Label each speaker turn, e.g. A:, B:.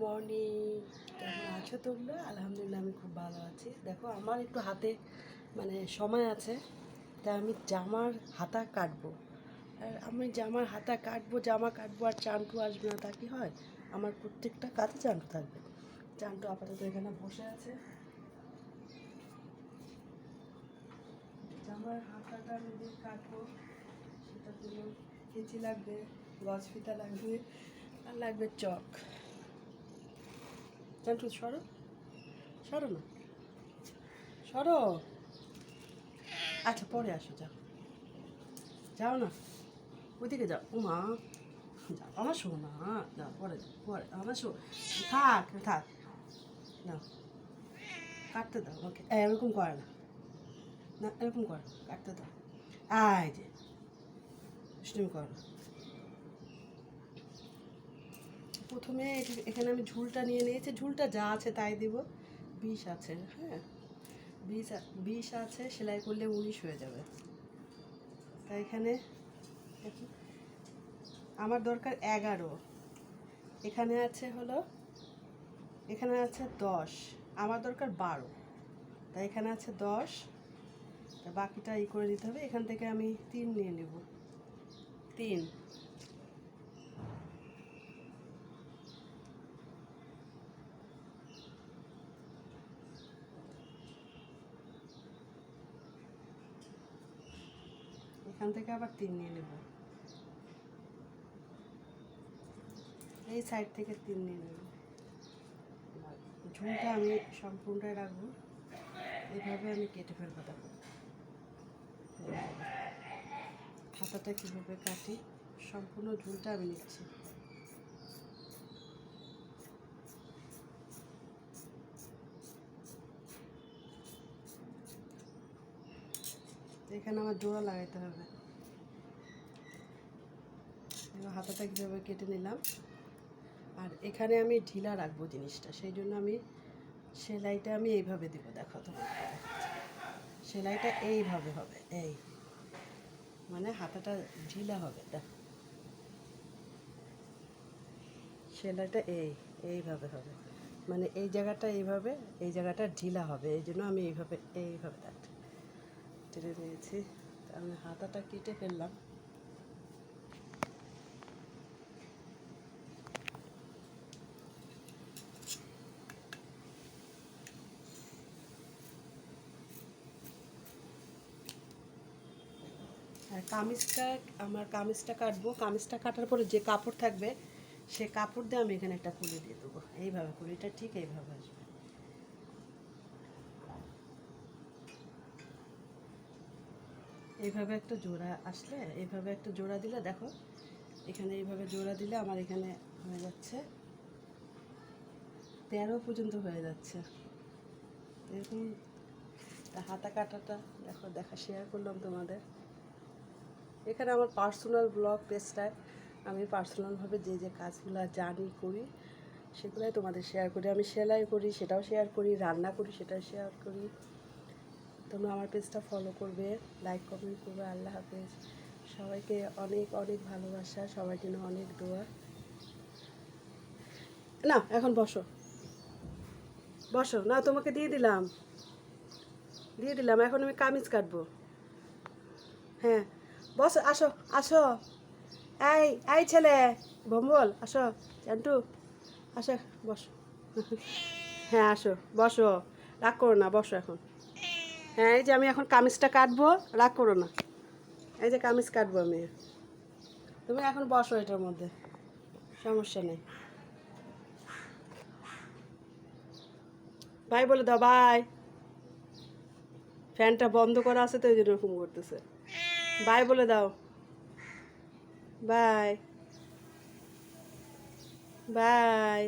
A: Morning. কেমন আছো তোমরা? আলহামদুলিল্লাহ আমি খুব ভালো আছি। দেখো আমার একটু হাতে সময় আছে, তাই আমি জামার হাতা কাটবো। আর আমি জামার হাতা কাটবো, জামা কাটবো আর চান্টু আসবে না, তা কি হয়? আমার প্রত্যেকটা কাজে চান্টু থাকবে। চান্টু আপাতত এখানে বসে আছে। জামার হাতাটা আমি দিয়ে কাটবো, সেটার জন্য কেঁচি লাগবে, গজ ফিতা লাগবে, আর লাগবে চক। চান্টু সরো, সরো না, সরো। আচ্ছা পরে আসো, যাও যাও না, ওইদিকে যাও। ও মা, যাও আমার শো না, যাও পরে, যাও পরে আমার শো। থাক থাক, না কাটতে দাও ওকে। এরকম করে না, না এরকম করে না, কাটতে দাও। আয় যে দুষ্টুমি করো না। প্রথমে এখানে আমি ঝুলটা নিয়ে নিয়েছি, ঝুলটা যা আছে তাই দিব। 20 আছে, হ্যাঁ 20 আছে, সেলাই করলে 19 হয়ে যাবে। তাই এখানে আমার দরকার 11, এখানে আছে হলো, এখানে আছে 10, আমার দরকার 12, তাই এখানে আছে 10, তা বাকিটা করে দিতে হবে। এখান থেকে আমি 3 নিয়ে নেব, 3। এখান থেকে আবার 3 নিয়ে নেব, এই সাইড থেকে 3 নিয়ে নেব। ঝুলটা আমি সম্পূর্ণটাই রাখবো, এভাবে আমি কেটে ফেলবো। দেখো হাতাটা কীভাবে কাটি, সম্পূর্ণ ঝুলটা আমি নিচ্ছি। এখানে আমার জোড়া লাগাইতে হবে। এবার হাতাটা কীভাবে কেটে নিলাম, আর এখানে আমি ঢিলা রাখবো জিনিসটা, সেই জন্য আমি সেলাইটা আমি এইভাবে দিব। দেখো তোমার সেলাইটা এইভাবে হবে, এই হাতাটা ঢিলা হবে। দেখো সেলাইটা এইভাবে হবে, এই জায়গাটা এইভাবে, এই জায়গাটা ঢিলা হবে, এই জন্য আমি এইভাবে টেনে নিয়েছি। আমি হাতাটা কেটে ফেললাম। আর কামিজটা কাটবো। কামিজটা কাটার পরে যে কাপড় থাকবে, সে কাপড় দিয়ে আমি এখানে একটা খুলে দিয়ে দেবো। এইভাবে করে, এটা ঠিক এইভাবে আসবে। এইভাবে একটা জোড়া আসলে, এইভাবে একটা জোড়া দিলে, দেখো এখানে এইভাবে জোড়া দিলে আমার এখানে হয়ে যাচ্ছে 13 পর্যন্ত হয়ে যাচ্ছে এরকম। হাতা কাটাটা দেখো শেয়ার করলাম তোমাদের। এখানে আমার পার্সোনাল ব্লগ পেজটায় আমি পার্সোনালভাবে যে যে কাজগুলো জানি করি, সেগুলোই তোমাদের শেয়ার করি। আমি সেলাই করি, সেটাও শেয়ার করি, রান্না করি, সেটাও শেয়ার করি। তোমরা আমার পেজটা ফলো করবে, লাইক কমেন্ট করবে। আল্লাহ হাফেজ। সবাইকে অনেক অনেক ভালোবাসা, সবার জন্য অনেক দোয়া। না এখন বসো, বসো না, তোমাকে দিয়ে দিলাম, এখন আমি কামিজ কাটবো। হ্যাঁ বসো, আসো আসো, এই এই ছেলে ভম্বল, আসো চান্টু, আসো বসো। হ্যাঁ আসো, বসো, রাগ করো না, বসো এখন। হ্যাঁ এই যে আমি এখন কামিজটা কাটবো, রাগ করো না। এই যে কামিজ কাটবো আমি, তুমি এখন বসো এটার মধ্যে, সমস্যা নেই। বাই বলে দাও, বাই। ফ্যানটা বন্ধ করা আছে তো এই জন্য এরকম করতেছে। বাই বলে দাও, বাই বাই।